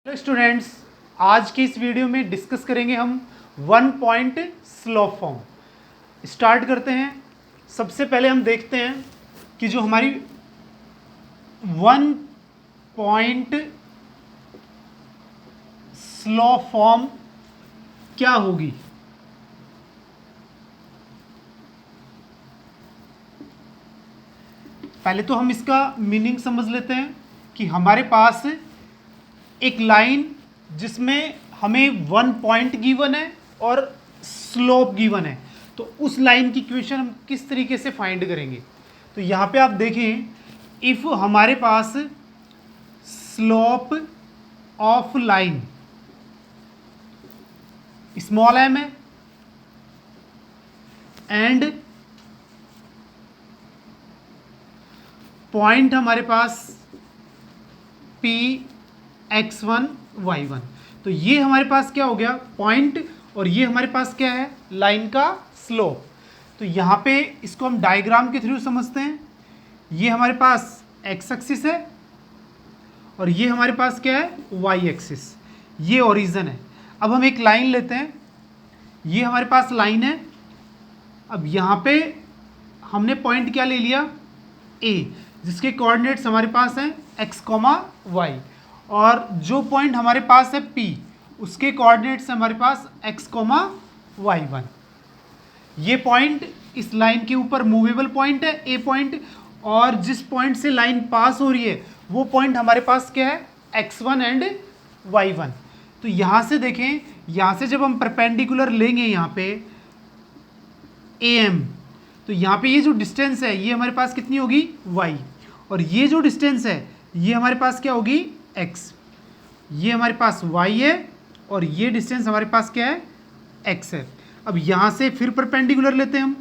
Hello students, आज की इस वीडियो में डिस्कस करेंगे हम 1 पॉइंट स्लोप फॉर्म। स्टार्ट करते हैं। सबसे पहले हम देखते हैं कि जो हमारी 1 पॉइंट स्लोप फॉर्म क्या होगी। पहले तो हम इसका मीनिंग समझ लेते हैं कि हमारे पास एक लाइन जिसमें हमें 1 पॉइंट गिवन है और स्लोप गिवन है, तो उस लाइन की इक्वेशन हम किस तरीके से फाइंड करेंगे। तो यहाँ पे आप देखें, इफ हमारे पास slope of line small m है एंड पॉइंट हमारे पास पी x1 y1, तो ये हमारे पास क्या हो गया पॉइंट, और ये हमारे पास क्या है लाइन का स्लोप। तो यहाँ पे इसको हम डायग्राम के थ्रू समझते हैं। ये हमारे पास x एक्सिस है और ये हमारे पास क्या है y एक्सिस, ये ओरिजिन है। अब हम एक लाइन लेते हैं, ये हमारे पास लाइन है। अब यहाँ पे हमने पॉइंट क्या ले लिया a, जिसके कोऑर्डिनेट्स हमारे पास हैं x, y, और जो पॉइंट हमारे पास है P, उसके कोऑर्डिनेट्स हमारे पास x, y1। ये पॉइंट इस लाइन के ऊपर मूवेबल पॉइंट है A पॉइंट, और जिस पॉइंट से लाइन पास हो रही है वो पॉइंट हमारे पास क्या है x1 एंड y1। तो यहाँ से देखें, यहाँ से जब हम परपेंडिकुलर लेंगे यहाँ पे AM, तो यहाँ पे ये जो डिस्टेंस है ये हमारे पास कितनी होगी y, और ये जो डिस्टेंस है ये हमारे पास क्या होगी x। ये हमारे पास y है और ये डिस्टेंस हमारे पास क्या है x है। अब यहाँ से फिर परपेंडिकुलर लेते हैं हम,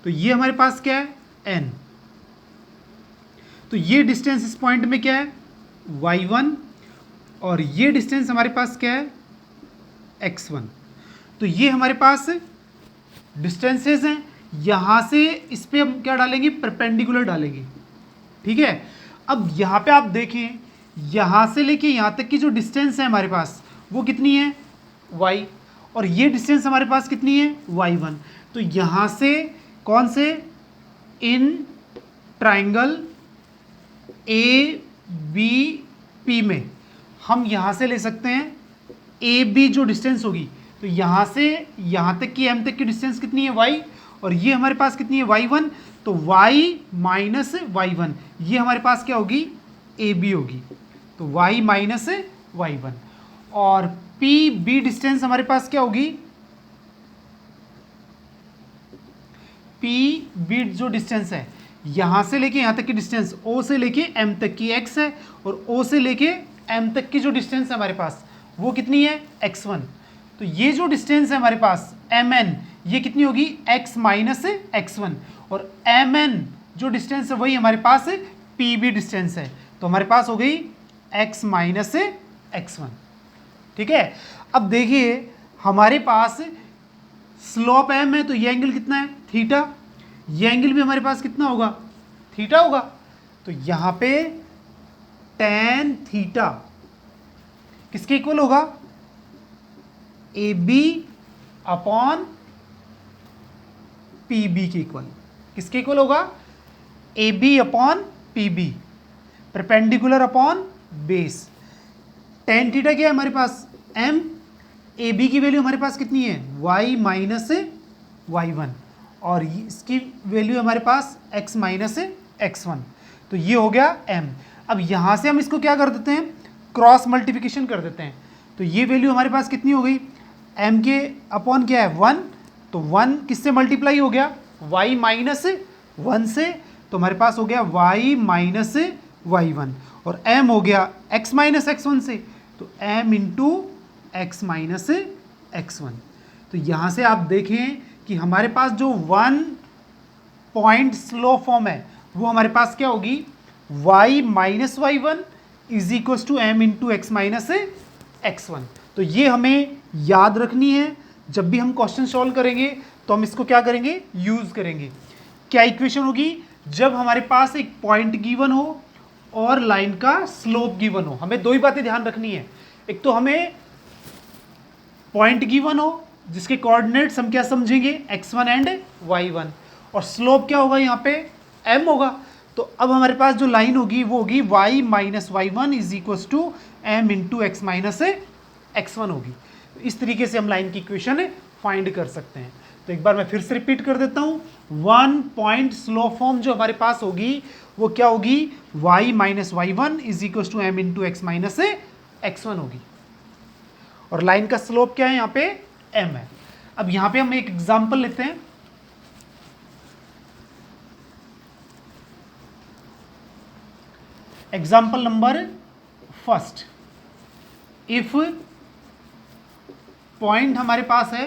तो ये हमारे पास क्या है n। तो ये डिस्टेंस इस पॉइंट में क्या है y1, और ये डिस्टेंस हमारे पास क्या है x1। तो ये हमारे पास डिस्टेंसेस हैं। यहाँ से इस पे हम क्या डालेंगे परपेंडिकुलर डालेंगे, ठीक है। अब यहाँ पे आप देखें, यहाँ से लेके यहाँ तक की जो डिस्टेंस है हमारे पास वो कितनी है y, और ये डिस्टेंस हमारे पास कितनी है y1। तो यहाँ से कौन से इन ट्राइंगल ABP में हम यहाँ से ले सकते हैं AB जो डिस्टेंस होगी, तो यहाँ से यहाँ तक की M तक की डिस्टेंस कितनी है y, और ये हमारे पास कितनी है y1। तो y माइनस y1 ये हमारे पास क्या होगी AB होगी, तो y माइनस y1। और PB डिस्टेंस हमारे पास क्या होगी, PB जो डिस्टेंस है यहाँ से लेके यहाँ तक की डिस्टेंस O से लेके M तक की x है, और O से लेके M तक की जो डिस्टेंस है हमारे पास वो कितनी है x1। तो ये जो डिस्टेंस है हमारे पास MN ये कितनी होगी x माइनस x1, और MN जो डिस्टेंस है वही हमारे पास PB डिस्टेंस है, तो हमारे पास हो गई x माइनस x1, ठीक है। अब देखिए हमारे पास स्लोप m है, तो ये एंगल कितना है थीटा, ये एंगल भी हमारे पास कितना होगा थीटा होगा। तो यहाँ पे tan थीटा किसके इक्वल होगा AB अपॉन PB के इक्वल। किसके इक्वल होगा AB upon PB, perpendicular upon base. tan theta क्या है हमारे पास m, AB की वैल्यू हमारे पास कितनी है y माइनस y1, और इसकी वैल्यू हमारे पास x माइनस x1। तो ये हो गया m। अब यहाँ से हम इसको क्या कर देते हैं क्रॉस मल्टीप्लिकेशन कर देते हैं, तो ये वैल्यू हमारे पास कितनी हो गई m के अपॉन क्या है 1, तो 1 किससे मल्टीप्लाई हो गया y माइनस 1 से, तो हमारे पास हो गया y माइनस y1, और m हो गया x माइनस x1 से, तो m into x minus x1। तो यहाँ से आप देखें कि हमारे पास जो 1 पॉइंट स्लोप फॉर्म है वो हमारे पास क्या होगी y minus y1 is equal to m into x minus x1। तो ये हमें याद रखनी है, जब भी हम क्वेश्चन सॉल्व करेंगे तो हम इसको क्या करेंगे यूज करेंगे। क्या इक्वेशन होगी, जब हमारे पास एक पॉइंट गिवन हो और लाइन का स्लोप गिवन हो। हमें दो ही बातें ध्यान रखनी है, एक तो हमें पॉइंट गिवन हो जिसके कोऑर्डिनेट्स हम क्या समझेंगे x1 एंड y1, और स्लोप क्या होगा यहाँ पे m होगा। तो अब हमारे पास जो लाइन होगी वो होगी y minus y one is equal to m into x minus x1 होगी। तो इस तरीके से हम लाइन की इक्वेशन फाइंड कर सकते हैं। तो एक बार मैं फिर से रिपीट कर देता हूँ, वन पॉइंट स्लोप फॉर्म जो हमारे पास होगी वो क्या होगी, y minus y one is equal to m into x minus x1 होगी, और लाइन का स्लोप क्या है यहाँ पे m है। अब यहाँ पे हम एक एग्जांपल लेते हैं। Example number first, if point हमारे पास है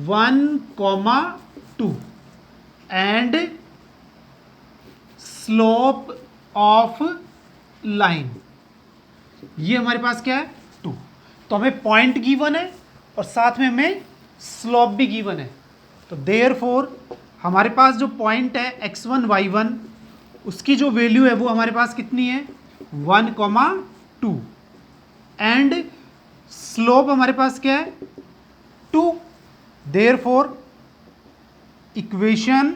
1,2 एंड स्लोप ऑफ लाइन, ये हमारे पास क्या है 2। तो हमें पॉइंट गिवन है और साथ में हमें स्लोप भी गिवन है। तो देयरफॉर हमारे पास जो पॉइंट है x1 y1 उसकी जो वैल्यू है वो हमारे पास कितनी है 1,2 एंड स्लोप हमारे पास क्या है 2। Therefore equation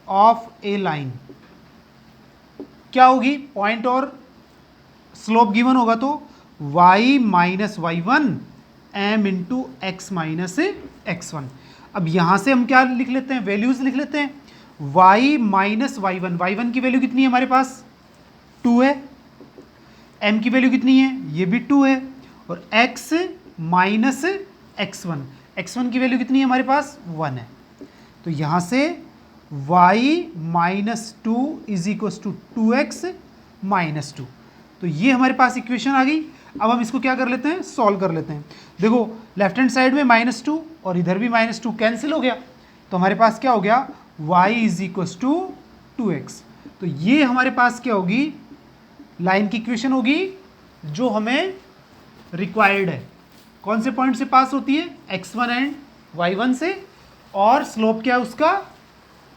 of a line क्या होगी, पॉइंट और स्लोप गिवन होगा तो y minus y one m into x minus x1। अब यहां से हम क्या लिख लेते हैं, वैल्यूज लिख लेते हैं। y माइनस वाई वन की वैल्यू कितनी है हमारे पास 2 है, m की वैल्यू कितनी है ये भी 2 है, और x माइनस x1 की वैल्यू कितनी है हमारे पास 1 है। तो यहां से y minus two is equal to 2x minus 2। तो ये हमारे पास इक्वेशन आ गई। अब हम इसको क्या कर लेते हैं, सॉल्व कर लेते हैं। देखो लेफ्ट हैंड साइड में -2 और इधर भी -2 कैंसिल हो गया, तो हमारे पास क्या हो गया y is equal to 2x। तो ये हमारे पास क्या होगी, लाइन की इक्वेशन होगी जो हमें रिक्वायर्ड है। कौन से पॉइंट से पास होती है, x1 एंड y1 से, और स्लोप क्या है उसका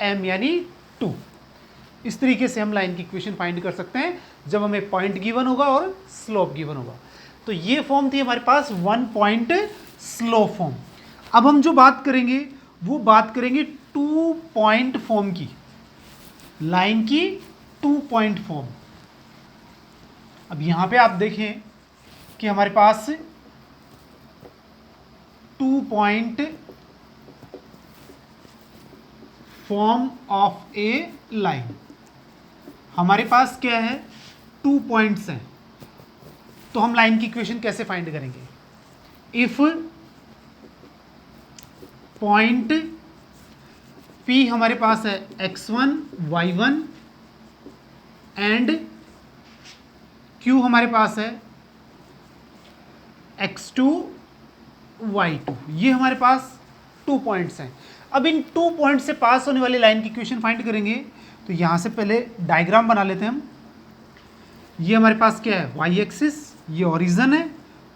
m यानी 2। इस तरीके से हम लाइन की इक्वेशन फाइंड कर सकते हैं जब हमें पॉइंट गिवन होगा और स्लोप गिवन होगा। तो ये फॉर्म थी हमारे पास 1 पॉइंट स्लोप फॉर्म। अब हम जो बात करेंगे वो बात करेंगे 2 पॉइंट फॉर्म की, लाइन की 2 पॉइंट फॉर्म। अब यहां पे आप देखें कि हमारे पास 2 point form of a line, हमारे पास क्या है 2 पॉइंट्स हैं। तो हम लाइन की इक्वेशन कैसे फाइंड करेंगे, इफ पॉइंट P हमारे पास है x1 y1 एंड Q हमारे पास है x2 y2, ये हमारे पास 2 पॉइंट्स हैं। अब इन 2 पॉइंट से पास होने वाली लाइन की इक्वेशन फाइंड करेंगे। तो यहां से पहले डायग्राम बना लेते हैं हम। ये हमारे पास क्या है y एक्सिस, ये ओरिजिन है,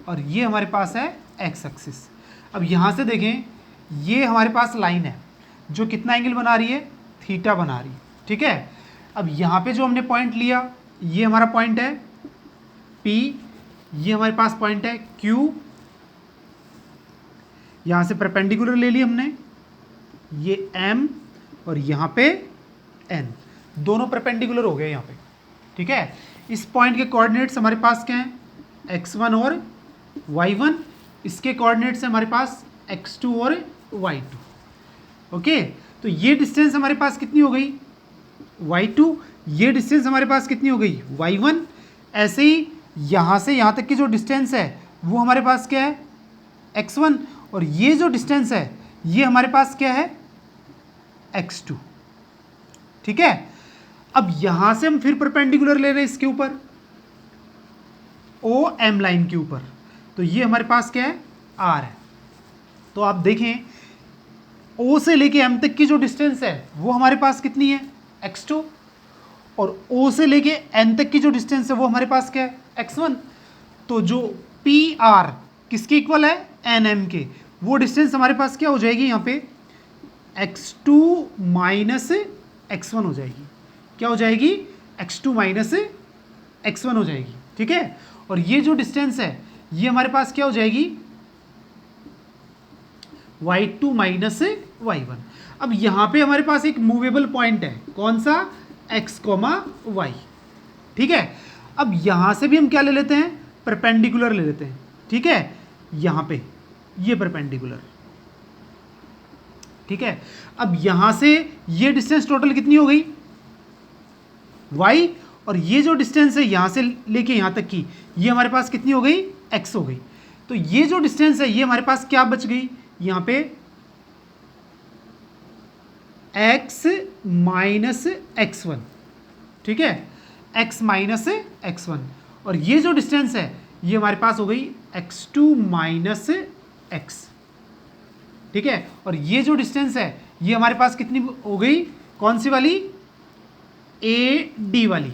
और ये हमारे पास है x एक्सिस। अब यहां से देखें ये हमारे पास लाइन है जो कितना एंगल बना रही है, थीटा बना रही है, ठीक है। अब यहाँ पे जो हमने पॉइंट लिया ये हमारा पॉइंट है P, ये हमारे पास पॉइंट है Q, यहाँ से परपेंडिकुलर ले ली हमने, ये M, और यहाँ पे N, दोनों परपेंडिकुलर हो गए यहाँ पे, ठीक है। इस पॉइंट के कोऑर्डिनेट्स हमारे पास क्या हैं x1 और y1, इसके कोऑर्डिनेट्स हैं हमारे पास x2 और y2, ओके। तो ये डिस्टेंस हमारे पास कितनी हो गई y2, ये डिस्टेंस हमारे पास कितनी हो गई y1। ऐसे ही यहाँ से यहाँ तक की जो डिस्टेंस है वो हमारे पास क्या है x1, और ये जो डिस्टेंस है ये हमारे पास क्या है x2, ठीक है। अब यहां से हम फिर परपेंडिकुलर ले रहे हैं इसके ऊपर OM लाइन के ऊपर, तो ये हमारे पास क्या है R है। तो आप देखें O से लेके M तक की जो डिस्टेंस है वो हमारे पास कितनी है x2, और O से लेके N तक की जो डिस्टेंस है वो हमारे पास क्या है x1। तो जो PR किसके इक्वल है NM के, वो डिस्टेंस हमारे पास क्या हो जाएगी यहाँ पे x2 माइनस x1 हो जाएगी। क्या हो जाएगी x2 माइनस x1 हो जाएगी, ठीक है। और ये जो डिस्टेंस है ये हमारे पास क्या हो जाएगी, y2 माइनस y1। अब यहाँ पे हमारे पास एक मूवेबल पॉइंट है, कौन सा, x, y। ठीक है, अब यहाँ से भी हम क्या ले लेते हैं, परपेंडिकुलर ले लेते हैं। ठीक है, यहाँ पे ये परपेंडिकुलर। ठीक है, अब यहाँ से ये डिस्टेंस टोटल कितनी हो गई, y, और ये जो डिस्टेंस है यहाँ से लेके यहाँ तक की, ये हमारे पास कितनी हो गई, x हो गई। तो ये जो डिस्टेंस है ये हमारे पास क्या बच गई, यहाँ पे x माइनस x1। ठीक है, x माइनस x1, और ये जो डिस्टेंस है ये हमारे पास हो गई x2 माइनस x। ठीक है, और ये जो डिस्टेंस है ये हमारे पास कितनी हो गई, कौन सी वाली, AD वाली।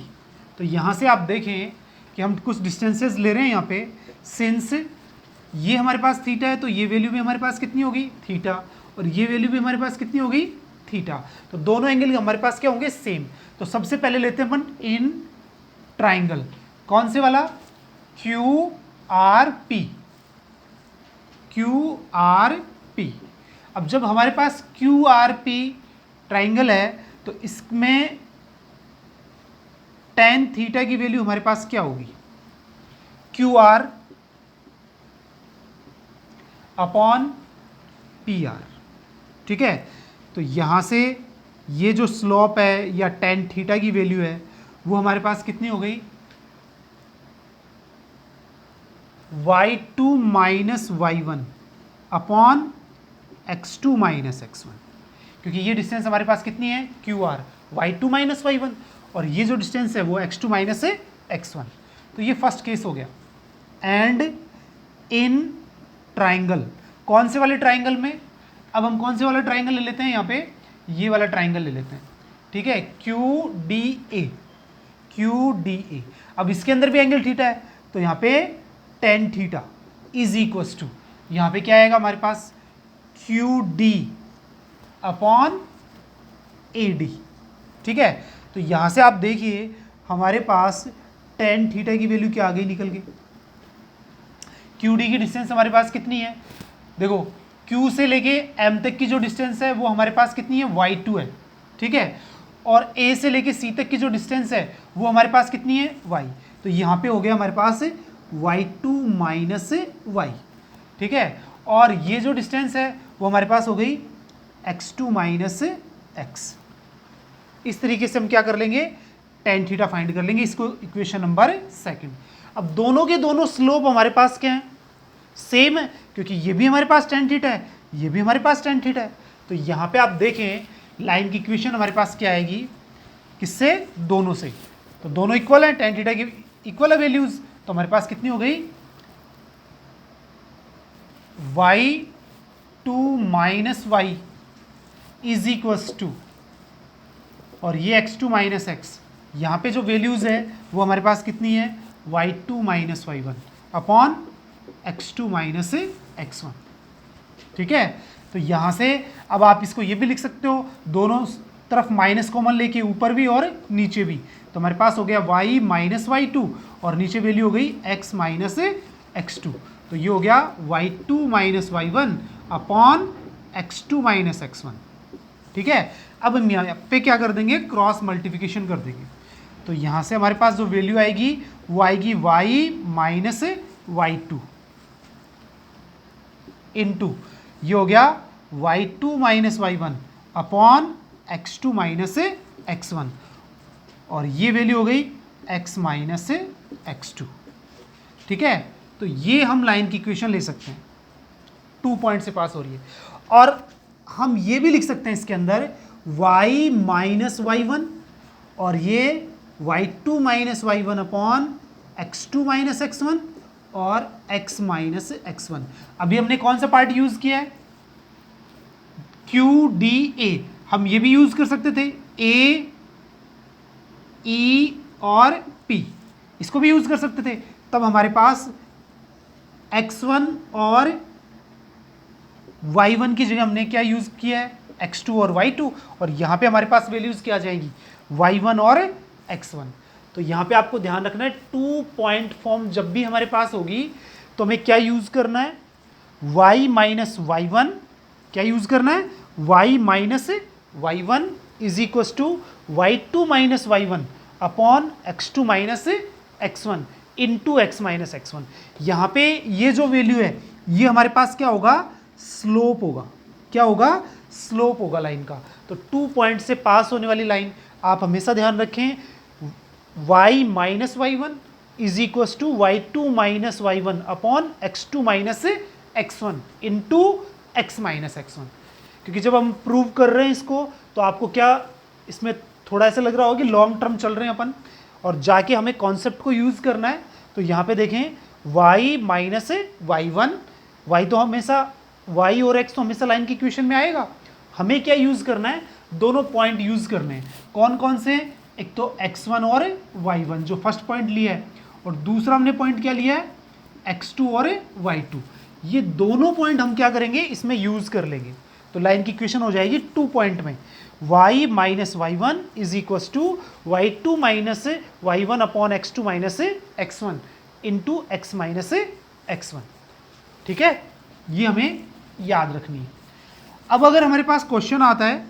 तो यहाँ से आप देखें कि हम कुछ डिस्टेंसेस ले रहे हैं यहाँ पे, सिंस ये हमारे पास थीटा है तो ये वैल्यू भी हमारे पास कितनी होगी, थीटा, और ये वैल्यू भी हमारे पास कितनी होगी, थीटा। तो दोनों एंगल हमारे पास क्या होंगे, सेम। तो सबसे पहले लेते हैं अपन इन ट्राइंगल, कौन से वाला, QRP। QRP, अब जब हमारे पास QRP ट्राइंगल है तो इसमें tan थीटा की वैल्यू हमारे पास क्या होगी, QR अपॉन PR। ठीक है, तो यहाँ से ये जो स्लोप है या tan थीटा की वैल्यू है वो हमारे पास कितनी हो गई, y2 minus y1 upon x2 minus x1, क्योंकि ये डिस्टेंस हमारे पास कितनी है, QR, y2 माइनस y1, और ये जो डिस्टेंस है वो x2 माइनस x1। तो ये फर्स्ट केस हो गया। एंड इन ट्राइंगल, कौन से वाले ट्राइंगल में, अब हम कौन से वाला ट्राइंगल ले लेते हैं, यहाँ पे ये वाला ट्राइंगल ले लेते हैं। ठीक है, QDA। QDA, अब इसके अंदर भी एंगल थीटा है तो यहाँ पे tan theta is equals to, यहाँ पे क्या आएगा हमारे पास, QD अपॉन AD। ठीक है, तो यहाँ से आप देखिए हमारे पास tan थीटा की वैल्यू क्या आ गई, निकल गई। QD की डिस्टेंस हमारे पास कितनी है, देखो Q से लेके M तक की जो डिस्टेंस है वो हमारे पास कितनी है, y2 है। ठीक है, और A से लेके C तक की जो डिस्टेंस है वो हमारे पास कितनी है, y। तो यहाँ पे हो गया हमारे पास y2 माइनस y। ठीक है, और ये जो डिस्टेंस है वो हमारे पास हो गई x2 माइनस x। इस तरीके से हम क्या कर लेंगे, tan थीटा फाइंड कर लेंगे, इसको इक्वेशन नंबर सेकंड। अब दोनों के दोनों स्लोप हमारे पास क्या है, सेम है, क्योंकि ये भी हमारे पास tan थीटा है, ये भी हमारे पास tan थीटा है। तो यहाँ पे आप देखें लाइन की इक्वेशन हमारे पास क्या आएगी, किससे, दोनों से। तो दोनों इक्वल है, tan थीटा की इक्वल है वैल्यूज, तो हमारे पास कितनी हो गई, y2 minus y is equals to, और ये x2 माइनस x, यहाँ पे जो वैल्यूज है वो हमारे पास कितनी है, y2 minus y1 upon x2 minus x1। ठीक है, तो यहाँ से अब आप इसको ये भी लिख सकते हो, दोनों तरफ माइनस कॉमन लेके ऊपर भी और नीचे भी, तो हमारे पास हो गया y माइनस y2 और नीचे वैल्यू हो गई x माइनस x2। तो ये हो गया y2 minus y1 upon x2 minus x1। ठीक है, अब हम यहाँ पे क्या कर देंगे, क्रॉस मल्टीप्लिकेशन कर देंगे। तो यहाँ से हमारे पास जो वैल्यू आएगी वो आएगी y माइनस y2 इंटू, ये हो गया y2 minus y1 upon x2 minus x1, और ये वैल्यू हो गई x माइनस x2। ठीक है, तो ये हम लाइन की इक्वेशन ले सकते हैं, 2 पॉइंट से पास हो रही है। और हम ये भी लिख सकते हैं इसके अंदर y माइनस y1 और ये y2 minus y1 upon x2 minus x1 और x माइनस x1। अभी हमने कौन सा पार्ट यूज किया है, QDA, हम ये भी यूज कर सकते थे A, E और P, इसको भी यूज कर सकते थे। तब हमारे पास x1 और y1 की जगह हमने क्या यूज किया है, x2 और y2, और यहाँ पे हमारे पास वैल्यूज क्या आ जाएंगी, y1 और x1। तो यहाँ पे आपको ध्यान रखना है 2 पॉइंट फॉर्म जब भी हमारे पास होगी तो हमें क्या यूज करना है, y माइनस वाई वन, क्या यूज करना है, y minus y one is equal to y two minus y one upon x two minus x one into x minus x one. यहाँ पे ये जो वैल्यू है ये हमारे पास क्या होगा, स्लोप होगा, क्या होगा, स्लोप होगा लाइन का। तो 2 पॉइंट से पास होने वाली लाइन आप हमेशा ध्यान रखें, y minus y one is equal to y two minus y one upon x two minus x one into x minus x one. क्योंकि जब हम प्रूव कर रहे हैं इसको तो आपको क्या इसमें थोड़ा ऐसा लग रहा होगा कि लॉन्ग टर्म चल रहे हैं अपन, और जाके हमें कॉन्सेप्ट को यूज करना है। तो यहाँ पे देखें y minus y one, y तो हमेशा y और x तो हमेशा लाइन की इक्वेशन में आएगा, हमें क्या यूज करना है, दोनों पॉइंट यूज करने हैं। कौन कौन से, एक तो x1 और y1 जो फर्स्ट पॉइंट लिया है, और दूसरा हमने पॉइंट क्या लिया है, x2 और y2। ये दोनों पॉइंट हम क्या करेंगे, इसमें यूज कर लेंगे। तो लाइन की इक्वेशन हो जाएगी 2 पॉइंट में, y minus y one is equal to y two minus y one upon x two minus x one into x minus x one. ठीक है, ये हमें याद रखनी है। अब अगर हमारे पास क्वेश्चन आता है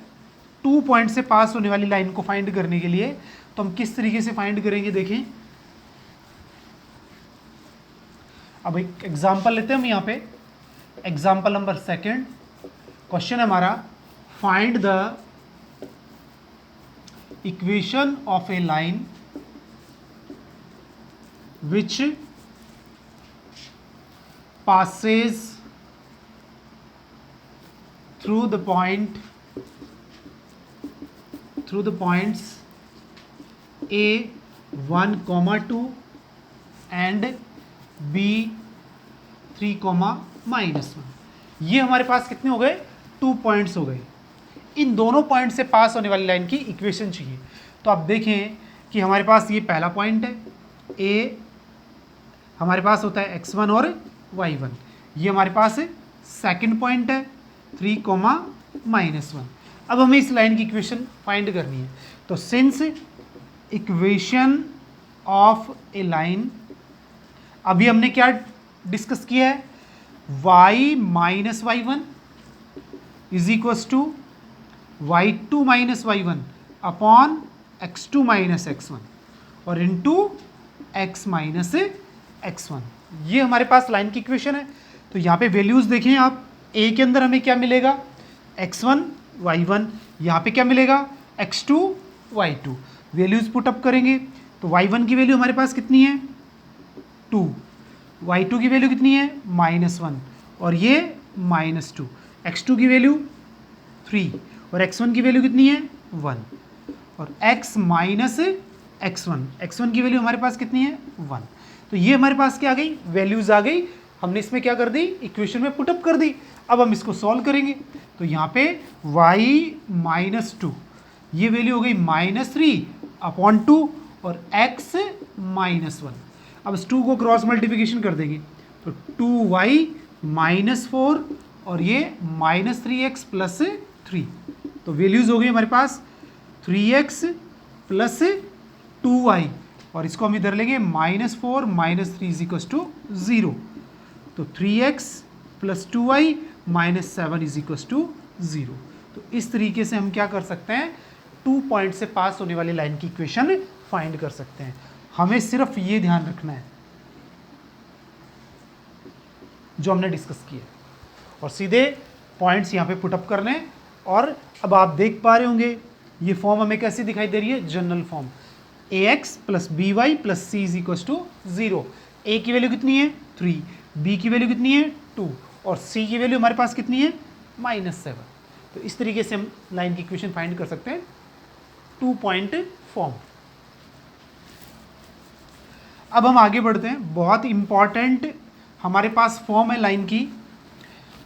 2 पॉइंट से पास होने वाली लाइन को फाइंड करने के लिए, तो हम किस तरीके से फाइंड करेंगे, देखें। अब एक एग्जांपल लेते हैं हम यहाँ पे, एग्जांपल नंबर 2। क्वेश्चन है हमारा, find the equation of a line which passes through the points a 1, 2 and b 3, -1। ये हमारे पास कितने हो गए, 2 पॉइंट्स हो गए। इन दोनों पॉइंट से पास होने वाली लाइन की इक्वेशन चाहिए। तो आप देखें कि हमारे पास ये पहला पॉइंट है, a हमारे पास होता है x1 और y1, ये हमारे पास सेकंड पॉइंट है 3, -1। अब हमें इस लाइन की इक्वेशन फाइंड करनी है। तो since equation of a line, अभी हमने क्या डिस्कस किया है, y minus y one is equal to y two minus y one upon x two minus x one और into x minus x one. ये हमारे पास लाइन की इक्वेशन है। तो यहाँ पे वैल्यूज देखें आप, a के अंदर हमें क्या मिलेगा, x1 y1, यहाँ पे क्या मिलेगा, x2 y2। Values put up करेंगे तो y1 की वैल्यू हमारे पास कितनी है, 2, y2 की वैल्यू कितनी है, -1 और ये -2, x2 की वैल्यू 3 और x1 की वैल्यू कितनी है, 1 और x माइनस x1 की वैल्यू हमारे पास कितनी है, 1। तो ये हमारे पास क्या आ गई, वैल्यूज आ गई, हमने इसमें क्या कर दी, इक्वेशन में पुटअप कर दी। अब हम इसको सॉल्व करेंगे। तो यहाँ पे y -2, ये वैल्यू हो गई -3 अपॉन 2 और x -1। अब इस 2 को क्रॉस मल्टीप्लिकेशन कर देंगे तो 2y -4 और ये -3x + 3। तो वैल्यूज हो गई हमारे पास 3x + 2y और इसको हम इधर लेंगे -4 -3 = 0। तो 3x + 2y -7 = 0। तो इस तरीके से हम क्या कर सकते हैं, 2 पॉइंट से पास होने वाली लाइन की इक्वेशन फाइंड कर सकते हैं। हमें सिर्फ ये ध्यान रखना है जो हमने डिस्कस किया और सीधे पॉइंट्स यहाँ पे पुटअप करने हैं। और अब आप देख पा रहे होंगे ये फॉर्म हमें कैसी दिखाई दे रही है, general form, ax + by + c = 0। a की वैल्यू कितनी है, 3, b की वैल्यू कितनी है, 2 और c की वैल्यू हमारे पास कितनी है, -7। तो इस तरीके से हम लाइन की इक्वेशन फाइंड कर सकते हैं 2 पॉइंट फॉर्म। अब हम आगे बढ़ते हैं, बहुत इंपॉर्टेंट हमारे पास फॉर्म है लाइन की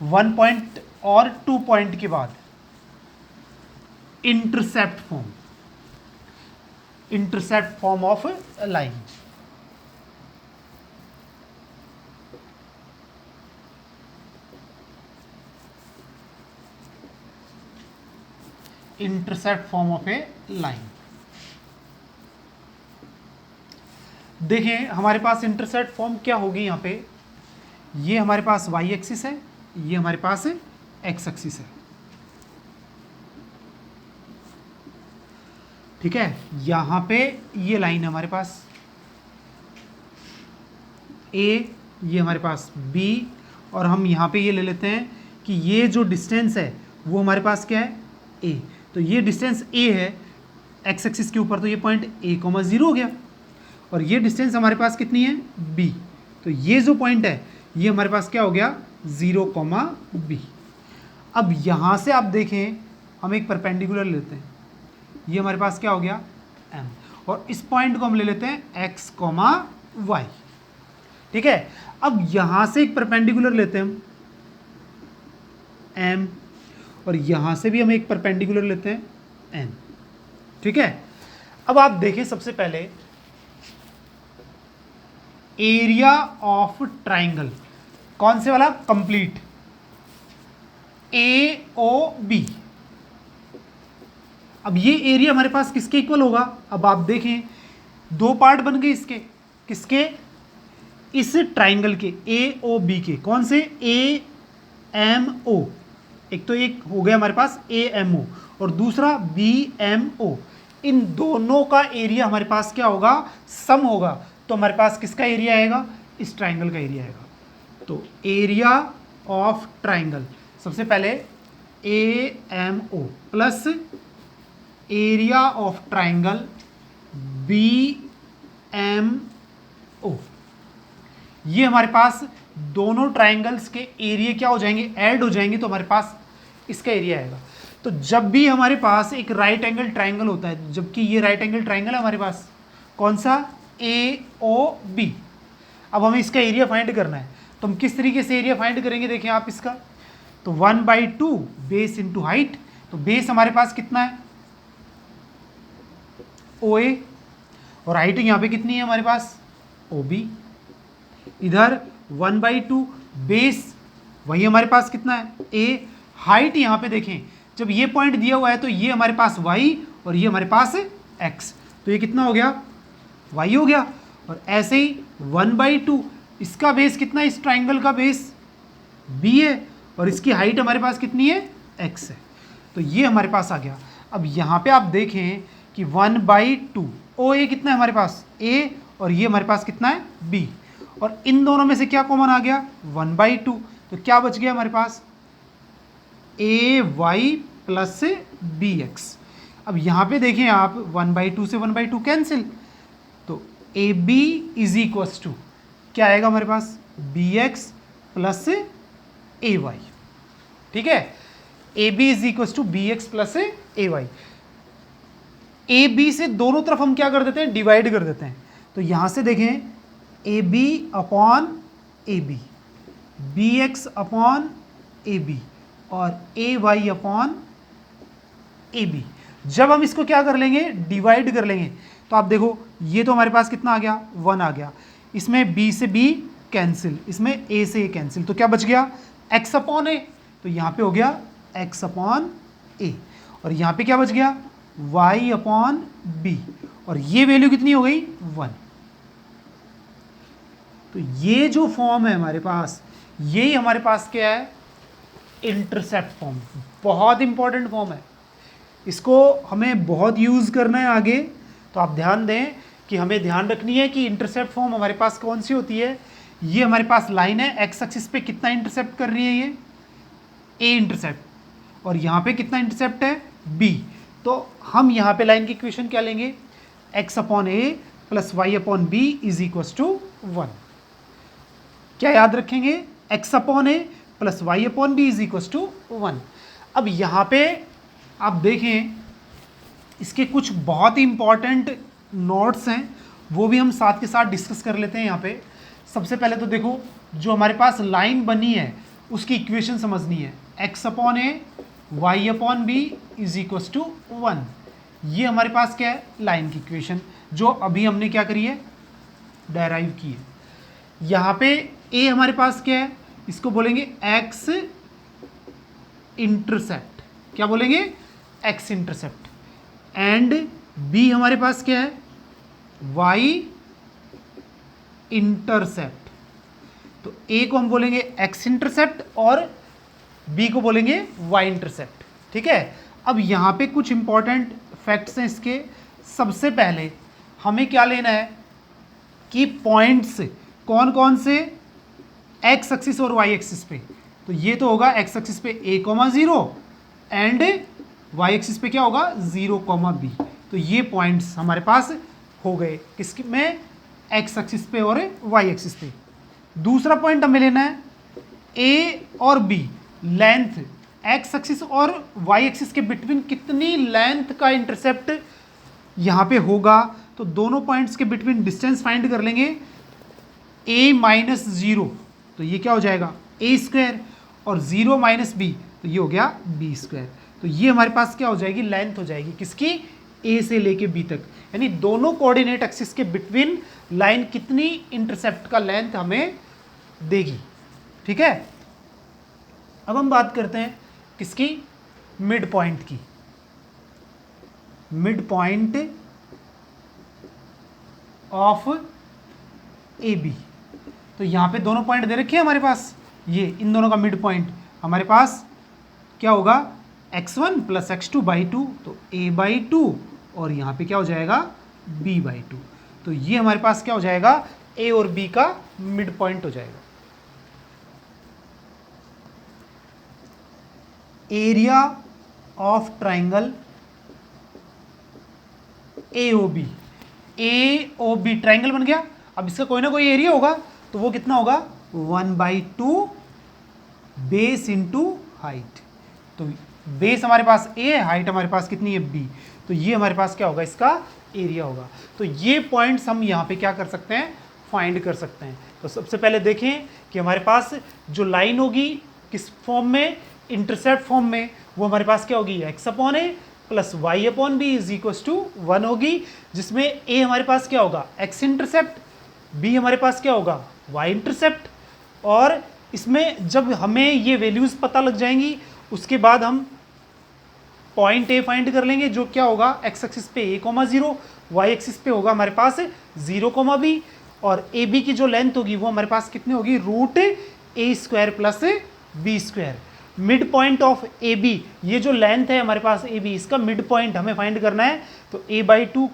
1 पॉइंट और 2 पॉइंट के बाद, intercept form, intercept form of line. Intercept form of a line. देखिए हमारे पास इंटरसेप्ट फॉर्म क्या होगी, यहाँ पे ये हमारे पास y एक्सिस है, ये हमारे पास x एक्सिस है। ठीक है, यहाँ पे ये लाइन है हमारे पास a, ये हमारे पास b, और हम यहाँ पे ये ले लेते हैं कि ये जो डिस्टेंस है वो हमारे पास क्या है a। तो ये डिस्टेंस a है x एक्सिस के ऊपर, तो ये पॉइंट a, 0 हो गया। और ये डिस्टेंस हमारे पास कितनी है b, तो ये जो पॉइंट है ये हमारे पास क्या हो गया 0, b। अब यहाँ से आप देखें हम एक परपेंडिकुलर लेते हैं, ये हमारे पास क्या हो गया m, और इस पॉइंट को हम ले लेते हैं x, y। ठीक है, अब यहाँ से एक परपेंडिकुलर लेते हैं हम m, और यहाँ से भी हम एक परपेंडिकुलर लेते हैं n। ठीक है, अब आप देखें सबसे पहले एरिया ऑफ ट्राइंगल, कौन से वाला, कंप्लीट AOB। अब ये एरिया हमारे पास किसके इक्वल होगा, अब आप देखें दो पार्ट बन गए इसके, किसके, इस ट्राइंगल के AOB के, कौन से, AMO। एक तो एक हो गया हमारे पास AMO और दूसरा BMO। इन दोनों का एरिया हमारे पास क्या होगा, सम होगा। तो हमारे पास किसका एरिया आएगा, इस ट्राइंगल का एरिया आएगा। तो एरिया ऑफ ट्राइंगल, सबसे पहले AMO plus area of triangle BMO, ये हमारे पास दोनों ट्राइंगल्स के एरिया क्या हो जाएंगे, ऐड हो जाएंगे, तो हमारे पास इसका एरिया आएगा। तो जब भी हमारे पास एक राइट एंगल ट्राइंगल होता है, जबकि ये राइट एंगल ट्राइंगल है हमारे पास, कौन सा, AOB। अब हमें इसका एरिया फाइंड करना है, तो हम किस तरीके से एरिया फाइंड करेंगे, देखें आप इसका, तो 1/2 बेस इंटू हाइट। तो बेस हमारे पास कितना है OA, और हाइट यहाँ पे कितनी है हमारे पास OB। इधर 1/2 बेस वही हमारे पास कितना है A, हाइट यहाँ पे देखें जब ये पॉइंट दिया हुआ है तो ये हमारे पास y और ये हमारे पास x, तो ये कितना हो गया y हो गया। और ऐसे ही 1/2 इसका बेस कितना है, इस ट्राइंगल का बेस b है और इसकी हाइट हमारे पास कितनी है x है, तो ये हमारे पास आ गया। अब यहाँ पे आप देखें कि 1/2 OA कितना है हमारे पास A और ये हमारे पास कितना है B, और इन दोनों में से क्या कॉमन आ गया 1/2, तो क्या बच गया हमारे पास AY प्लस BX। अब यहाँ पे देखें आप 1/2 से 1/2 कैंसिल, तो AB इज इक्वल्स टू क्या आएगा हमारे पास BX प्लस AY। ठीक है, AB is equals to BX plus AY। AB से दोनों तरफ हम क्या कर देते हैं, डिवाइड कर देते हैं। तो यहाँ से देखें AB upon AB, BX upon AB और AY अपॉन AB। जब हम इसको क्या कर लेंगे, डिवाइड कर लेंगे, तो आप देखो ये तो हमारे पास कितना आ गया 1 आ गया, इसमें B से B कैंसिल, इसमें A से A कैंसिल, तो क्या बच गया x अपॉन A, तो यहाँ पे हो गया x अपॉन A, और यहाँ पे क्या बच गया y अपॉन B, और ये वैल्यू कितनी हो गई 1। तो ये जो फॉर्म है हमारे पास, यही हमारे पास क्या है इंटरसेप्ट फॉर्म, बहुत इंपॉर्टेंट फॉर्म है, इसको हमें बहुत यूज़ करना है आगे। तो आप ध्यान दें कि हमें ध्यान रखनी है कि इंटरसेप्ट फॉर्म हमारे पास कौन सी होती है। ये हमारे पास लाइन है, एक्स एक्सिस पे कितना इंटरसेप्ट कर रही है ये A इंटरसेप्ट, और यहाँ पे कितना इंटरसेप्ट है B। तो हम यहाँ पे लाइन की इक्वेशन क्या लेंगे, x upon A plus y upon B is equals to 1। क्या याद रखेंगे, x upon A plus y upon B is equals to 1। अब यहाँ पे आप देखें इसके कुछ बहुत ही इंपॉर्टेंट नोट्स हैं, वो भी हम साथ के साथ डिस्कस कर लेते हैं यहाँ पे। सबसे पहले तो देखो जो हमारे पास लाइन बनी है उसकी इक्वेशन समझनी है, x upon A y upon B is equals to 1। ये हमारे पास क्या है लाइन की इक्वेशन, जो अभी हमने क्या करी है डेराइव की है। यहाँ पे A हमारे पास क्या है, इसको बोलेंगे x इंटरसेप्ट, क्या बोलेंगे x इंटरसेप्ट, एंड B हमारे पास क्या है y इंटरसेप्ट। तो ए को हम बोलेंगे एक्स इंटरसेप्ट और बी को बोलेंगे वाई इंटरसेप्ट। ठीक है, अब यहाँ पे कुछ इंपॉर्टेंट फैक्ट्स हैं इसके। सबसे पहले हमें क्या लेना है कि पॉइंट्स कौन कौन से एक्स एक्सिस और वाई एक्सिस पे, तो ये तो होगा एक्स एक्सिस पे a, 0 एंड वाई एक्सिस पे क्या होगा 0, b। तो ये पॉइंट्स हमारे पास हो गए किसकी में, एक्स एक्सिस पे और वाई एक्सिस पे। दूसरा पॉइंट हमें लेना है a और b, लेंथ एक्स एक्सिस और वाई एक्सिस के बिटवीन कितनी लेंथ का इंटरसेप्ट यहाँ पे होगा। तो दोनों पॉइंट्स के बिटवीन डिस्टेंस फाइंड कर लेंगे, a माइनस 0 तो ये क्या हो जाएगा a स्क्वायर, और 0 माइनस बी तो ये हो गया b स्क्वायर। तो ये हमारे पास क्या हो जाएगी, लेंथ हो जाएगी किसकी, a से लेके b तक, यानी दोनों कोऑर्डिनेट एक्सिस के बिटवीन लाइन कितनी इंटरसेप्ट का लेंथ हमें देगी। ठीक है, अब हम बात करते हैं किसकी, मिड पॉइंट की। Mid point of A B, तो यहाँ पे दोनों पॉइंट दे रखे हैं हमारे पास, ये इन दोनों का मिड पॉइंट हमारे पास क्या होगा x1 प्लस x2 बाई 2, तो a बाई 2 और यहाँ पे क्या हो जाएगा b बाई 2। तो ये हमारे पास क्या हो जाएगा, a और b का मिड पॉइंट हो जाएगा। Area of triangle AOB, AOB triangle बन गया। अब इसका कोई ना कोई एरिया होगा, तो वो कितना होगा 1/2 बेस इंटू हाइट। तो बेस हमारे पास a है, हाइट हमारे पास कितनी है b, तो ये हमारे पास क्या होगा, इसका एरिया होगा। तो ये पॉइंट्स हम यहाँ पे क्या कर सकते हैं, फाइंड कर सकते हैं। तो सबसे पहले देखें कि हमारे पास जो लाइन होगी किस फॉर्म में, इंटरसेप्ट फॉर्म में, वो हमारे पास क्या होगी x upon a plus y upon b is equal to 1 होगी, जिसमें a हमारे पास क्या होगा x इंटरसेप्ट, b हमारे पास क्या होगा y इंटरसेप्ट। और इसमें जब हमें ये वैल्यूज पता लग जाएंगी, उसके बाद हम पॉइंट a फाइंड कर लेंगे, जो क्या होगा x एक्सिस पे a, 0, y एक्सिस पे होगा हमारे पास 0, b, और ए बी की जो लेंथ होगी वो हमारे पास कितनी होगी, root a square plus b square. Mid point of A B, ये जो लेंथ है हमारे पास ए बी, इसका मिड पॉइंट हमें फाइंड करना है, तो a बाई 2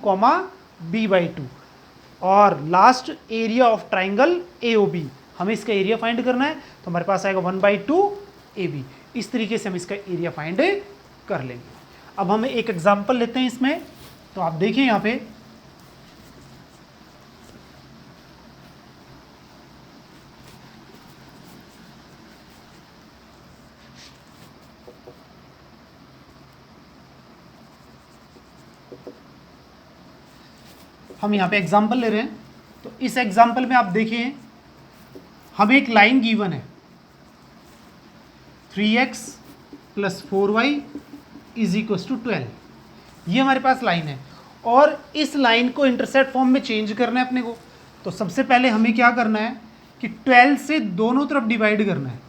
b बाई 2, और last area of triangle AOB, हमें इसका एरिया फाइंड करना है, तो हमारे पास आएगा 1/2 AB। इस तरीके से हम इसका एरिया फाइंड कर लेंगे। अब हम एक एग्जांपल लेते हैं इसमें, तो आप देखिए यहाँ पे हम यहाँ पे एग्जांपल ले रहे हैं। तो इस एग्जांपल में आप देखिए हमें एक लाइन गिवन है 3x plus 4y is equal to 12, ये हमारे पास लाइन है, और इस लाइन को इंटरसेप्ट फॉर्म में चेंज करना है अपने को। तो सबसे पहले हमें क्या करना है कि 12 से दोनों तरफ डिवाइड करना है।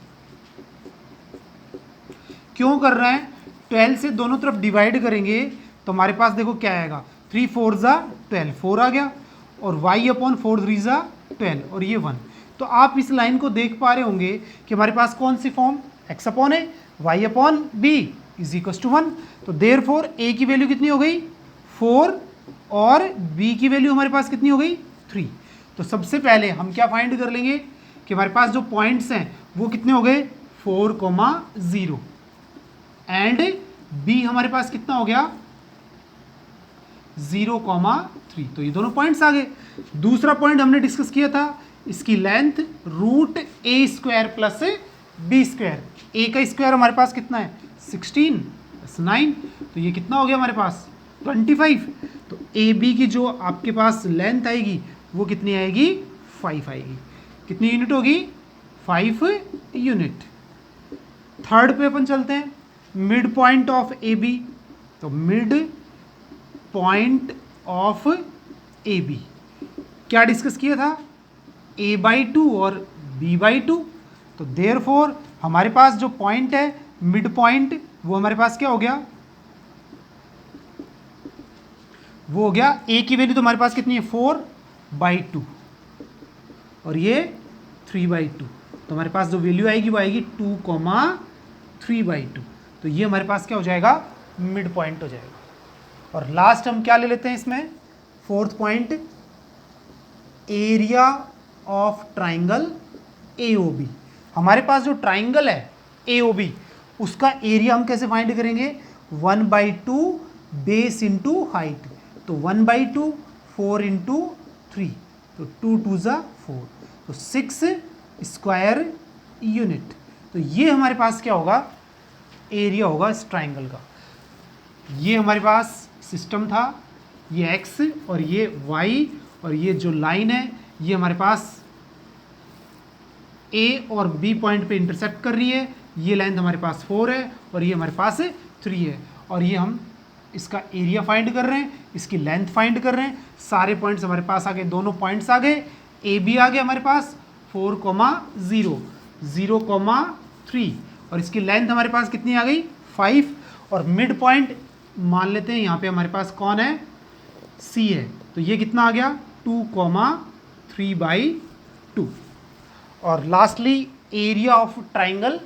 क्यों कर रहे हैं, 12 से दोनों तरफ डिवाइड करेंगे तो हमारे पास देखो क्या आएगा, 3 4 ज़ा 12, 4 आ गया, और y अपॉन 4 3 ज़ा 12, और ये 1। तो आप इस लाइन को देख पा रहे होंगे कि हमारे पास कौन सी form, x upon a, y upon b is equal to 1। तो देयरफॉर a की वैल्यू कितनी हो गई 4, और b की वैल्यू हमारे पास कितनी हो गई 3। तो सबसे पहले हम क्या फाइंड कर लेंगे कि हमारे पास जो पॉइंट्स हैं वो कितने हो गए 4, 0, एंड b हमारे पास कितना हो गया 0, 3। तो ये दोनों पॉइंट्स आ गए। दूसरा पॉइंट हमने डिस्कस किया था, इसकी length root a square plus b square, a का स्क्वायर हमारे पास कितना है 16 + 9, तो ये कितना हो गया हमारे पास 25। तो ए बी की जो आपके पास लेंथ आएगी वो कितनी आएगी 5 आएगी। कितनी यूनिट होगी 5 यूनिट। थर्ड पे अपन चलते हैं, mid point of A B. तो mid point of A B क्या डिस्कस किया था, a बाई 2 और b बाई 2। तो देयरफॉर हमारे पास जो पॉइंट है मिड पॉइंट, वो हमारे पास क्या हो गया, वो हो गया a की वैल्यू तो हमारे पास कितनी है 4/2, और ये 3/2। तो हमारे पास जो वैल्यू आएगी वो आएगी 2,3/2। तो ये हमारे पास क्या हो जाएगा, मिड पॉइंट हो जाएगा। और लास्ट हम क्या ले लेते हैं इसमें, fourth point, area of triangle AOB। हमारे पास जो ट्राइंगल है AOB, उसका एरिया हम कैसे फाइंड करेंगे, 1/2 बेस इंटू हाइट। तो 1/2 4 इंटू 3, तो 2 2 ज़ा 4, तो 6 स्क्वायर यूनिट। तो ये हमारे पास क्या होगा, एरिया होगा इस ट्राइंगल का। ये हमारे पास सिस्टम था, ये x और ये y, और ये जो लाइन है ये हमारे पास A और B पॉइंट पे इंटरसेक्ट कर रही है। ये लेंथ हमारे पास 4 है और ये हमारे पास 3 है, और ये हम इसका एरिया फाइंड कर रहे हैं, इसकी लेंथ फाइंड कर रहे हैं। सारे पॉइंट्स हमारे पास आ गए, दोनों पॉइंट्स आ गए। AB आ गया हमारे पास 4,0, 0,3, और इसकी लेंथ हमारे पास कितनी आ गई, 5। और मिड पॉइंट मान लेते हैं यहाँ पे हमारे पास कौन है, C है। तो ये कितना आ गया, 2,3/2। और lastly area of triangle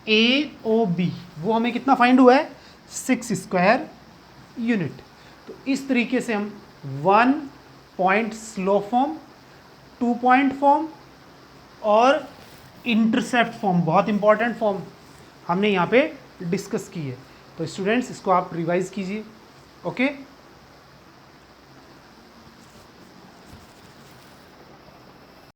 AOB, वो हमें कितना फाइंड हुआ है, 6 स्क्वायर यूनिट। तो इस तरीके से हम 1 point slow form, 2 point form और इंटरसेप्ट फॉर्म, बहुत इंपॉर्टेंट फॉर्म हमने यहाँ पे डिस्कस की है। तो स्टूडेंट्स इसको आप रिवाइज कीजिए। ओके।